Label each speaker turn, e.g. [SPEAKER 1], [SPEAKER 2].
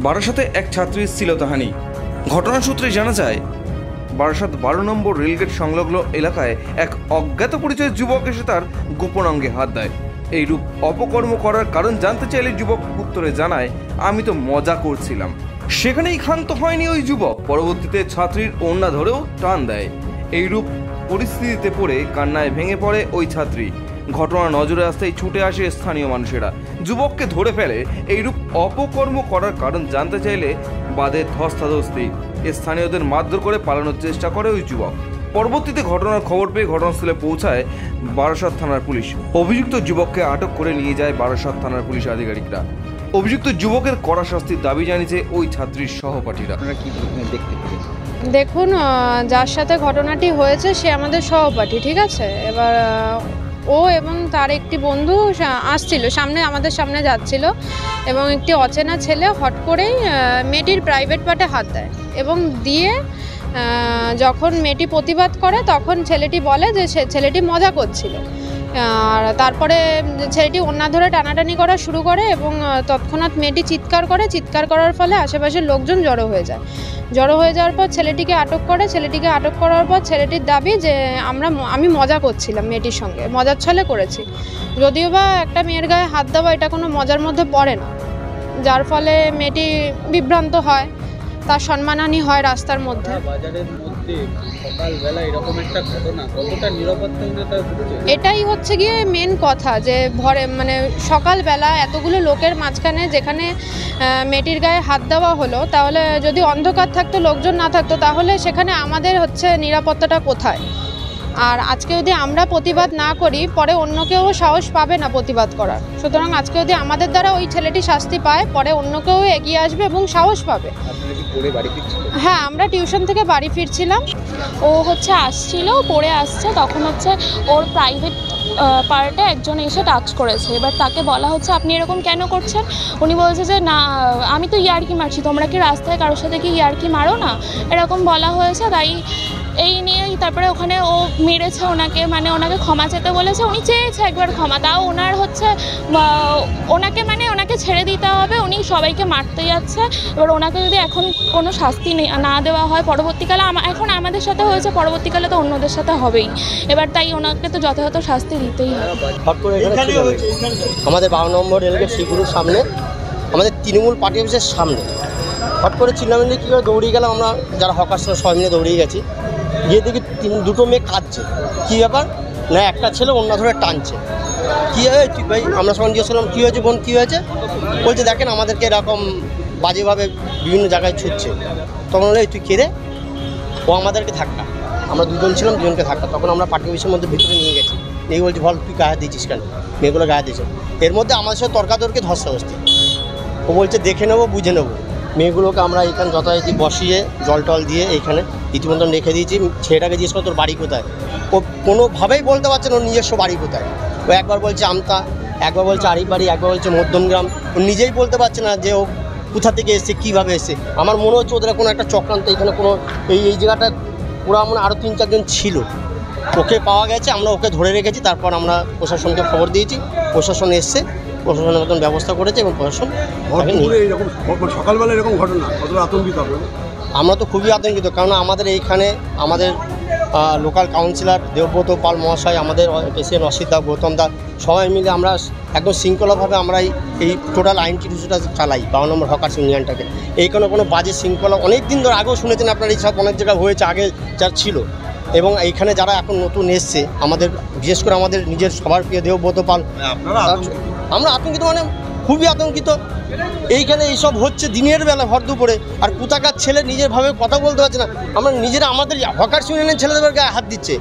[SPEAKER 1] বারাসাতে এক ছাত্রীর শ্লীলতাহানি। ঘটনা সূত্রে জানা যায়, বারাসাত 12 নম্বর রেলগেট সংলগ্ন এলাকায় এক অজ্ঞাত পরিচয় যুবক এসে তার গোপন অঙ্গে হাত দেয়। এইরূপ অপকর্ম করার কারণ জানতে চাইলে যুবক উত্তরে জানায়, আমি তো মজা করছিলাম। সেখানেই ক্ষান্ত হয়নি ওই যুবক, পরবর্তীতে ছাত্রীর ওড়না ধরেও টান দেয়। এইরূপ পরিস্থিতিতে পড়ে কান্নায় ভেঙে পড়ে ওই ছাত্রী। ঘটনা নজরে আসতেই ছুটে আসে স্থানীয় মানুষেরা, যুবককে ধরে ফেলে। এইরূপ অপকর্ম করার কারণ জানতে চাইলে বাদে ধস্তাধস্তি। স্থানীয়দের মারধর করে পালানোর চেষ্টা করে ওই যুবক। পরবর্তীতে ঘটনার খবর পেয়ে ঘটনাস্থলে পৌঁছায় বারাসাত থানার পুলিশ। অভিযুক্ত যুবককে আটক করে নিয়ে যায় বারাসাত থানার পুলিশ আধিকারিকরা। অভিযুক্ত যুবকের কড়া শাস্তির দাবি জানিয়েছে ওই ছাত্রীর সহপাঠীরা।
[SPEAKER 2] দেখুন, যার সাথে ঘটনাটি হয়েছে সে আমাদের সহপাঠী, ঠিক আছে। এবার ও এবং তার একটি বন্ধু আসছিল, আমাদের সামনে যাচ্ছিল এবং একটি অচেনা ছেলে হট করেই মেয়েটির প্রাইভেট পার্টে হাত দেয় এবং দিয়ে যখন মেয়েটি প্রতিবাদ করে তখন ছেলেটি বলে যে ছেলেটি মজা করছিল। আর তারপরে ছেলেটি ওড়না ধরে টানাটানি করা শুরু করে এবং তৎক্ষণাৎ মেয়েটি চিৎকার করার ফলে আশেপাশের লোকজন জড়ো হয়ে যাওয়ার পর ছেলেটিকে আটক করার পর ছেলেটির দাবি যে আমি মজা করছিলাম, মেয়েটির সঙ্গে মজার ছলে করেছি। যদিও বা একটা মেয়ের গায়ে হাত দেওয়া এটা কোনো মজার মধ্যে পড়ে না, যার ফলে মেয়েটি বিভ্রান্ত হয়, তার সম্মানহানি হয় রাস্তার মধ্যে। এটাই হচ্ছে গিয়ে মেন কথা, যে সকালবেলা এতগুলো লোকের মাঝখানে যেখানে মেয়েটির গায়ে হাত দেওয়া হলো, তাহলে যদি অন্ধকার থাকতো, লোকজন না থাকতো, তাহলে সেখানে আমাদের নিরাপত্তাটা কোথায়? আর আজকে যদি আমরা প্রতিবাদ না করি, পরে অন্য কেউ সাহস পাবে না প্রতিবাদ করার। সুতরাং আজকে যদি আমাদের দ্বারা ওই ছেলেটি শাস্তি পায়, পরে অন্য কেউ এগিয়ে আসবে এবং সাহস পাবে। হ্যাঁ, আমরা টিউশন থেকে বাড়ি ফিরছিলাম।
[SPEAKER 3] ও আসছিল, পড়ে আসছে, তখন ওর প্রাইভেট পার্টে একজন এসে টাচ করেছে। এবার তাকে বলা হচ্ছে, আপনি এরকম কেন করছেন? উনি বলছে যে না, আমি তো ইয়ার্কি মারছি, তোমরা কি রাস্তায় কারোর সাথে কি ইয়ার্কি মারো না, এরকম বলা হয়েছে। তাই এই নিয়েই তারপরে ওখানে ও মেরেছে ওনাকে, ওনাকে ক্ষমা চেতে বলেছে। উনি চেয়েছে একবার ক্ষমা, তাও ওনার ওনাকে ছেড়ে দিতে হবে, উনি সবাইকে মারতে যাচ্ছে। এবার ওনাকে যদি এখন কোনো শাস্তি না দেওয়া হয়, পরবর্তীকালে এখন আমাদের সাথে হয়েছে, পরবর্তীকালে তো অন্যদের সাথে হবেই। এবার তাই ওনাকে তো যথাযথ শাস্তি দিতেই হবে।
[SPEAKER 4] আমাদের 12 নম্বর রেলগেট শিবগুরুর সামনে, আমাদের তৃণমূল পার্টি অফিসের সামনে হট করে চিল্লামিল্লি কী করে দৌড়িয়ে গেলাম। আমরা যারা হকার সবাই মিলে দৌড়িয়ে গেছি, গিয়ে দেখি দুটো মেয়ে কাঁদছে। কী ব্যাপার না, একটা ছেলে ওড়না ধরে টানছে। কী হয়েছে তুই ভাই? আমরা সবাই জিজ্ঞেস করলাম, কী হয়েছে বোন, কী হয়েছে? বলছে দেখেন আমাদেরকে এরকম বাজেভাবে বিভিন্ন জায়গায় ছুটছে। তখন বলে, তুই কে রে? ও আমাদেরকে ধাক্কা, আমরা দুজন ছিলাম, দুজনকে ধাক্কা। তখন আমরা পার্টি অফিসের মধ্যে ভিতরে নিয়ে গেছি, নিয়ে বলছি বল তুই গায়ে দিয়েছিস কেন? মেয়েগুলো গায়ে দিয়েছে। এর মধ্যে আমাদের সাথে তর্কাতর্কি, ধস্তাধস্তি। ও বলছে দেখে নেবো, বুঝে নেবো। মেয়েগুলোকে আমরা এখানে যথারীতি বসিয়ে জল টল দিয়ে এইখানে ইতিমধ্যে রেখে দিয়েছি। ছেলেটাকে জিজ্ঞেস করো তোর বাড়ি কোথায়? ও কোনোভাবেই বলতে পারছে না ওর নিজস্ব বাড়ি কোথায়। ও একবার বলছে আমতা, একবার বলছে আড়িবাড়ি, একবার বলছে মধ্যমগ্রাম। ও নিজেই বলতে পারছে না যে ও কোথা থেকে এসছে, কীভাবে এসছে। আমার মনে হচ্ছে ওদের কোনো একটা চক্রান্ত, এখানে কোনো এই জায়গাটা পুরো আরও 3-4 জন ছিল। ওকে পাওয়া গেছে, আমরা ওকে ধরে রেখেছি। তারপর আমরা প্রশাসনকে খবর দিয়েছি, প্রশাসন এসছে, প্রশাসনের মতন ব্যবস্থা করেছে এবং প্রশাসন।
[SPEAKER 5] সকালবেলা এরকম ঘটনা, কতটা আতঙ্কিত?
[SPEAKER 4] আমরা তো খুবই আতঙ্কিত, কারণ আমাদের এইখানে আমাদের লোকাল কাউন্সিলর দেবব্রত পাল মহাশয়, আমাদের প্রেসিডেন্ট অসিত দা, গৌতম দা, সবাই মিলে আমরা একদম শৃঙ্খলাভাবে আমরা এই টোটাল আইনটিটিউশনটা চালাই, 12 নম্বর হকার্স ইউনিয়নটাকে। এইখানে কোনো বাজে শৃঙ্খলা অনেক দিন ধরে আগেও শুনেছেন আপনারা, এইসব অনেক জায়গায় হয়েছে আগে যার ছিল। এবং এইখানে যারা এখন নতুন এসছে, আমাদের বিশেষ করে আমাদের নিজের সবার প্রিয় দেবব্রত পাল, আমরা আতঙ্কিত, খুবই আতঙ্কিত। এইখানে এইসব হচ্ছে দিনের বেলা, ভর দুপুরে, আর কোথাকার ছেলে নিজের ভাবে কথা বলতে পারছে না। আমরা নিজেরা আমাদের হকার্স ইউনিয়নের ছেলেদের গায়ে হাত দিচ্ছে।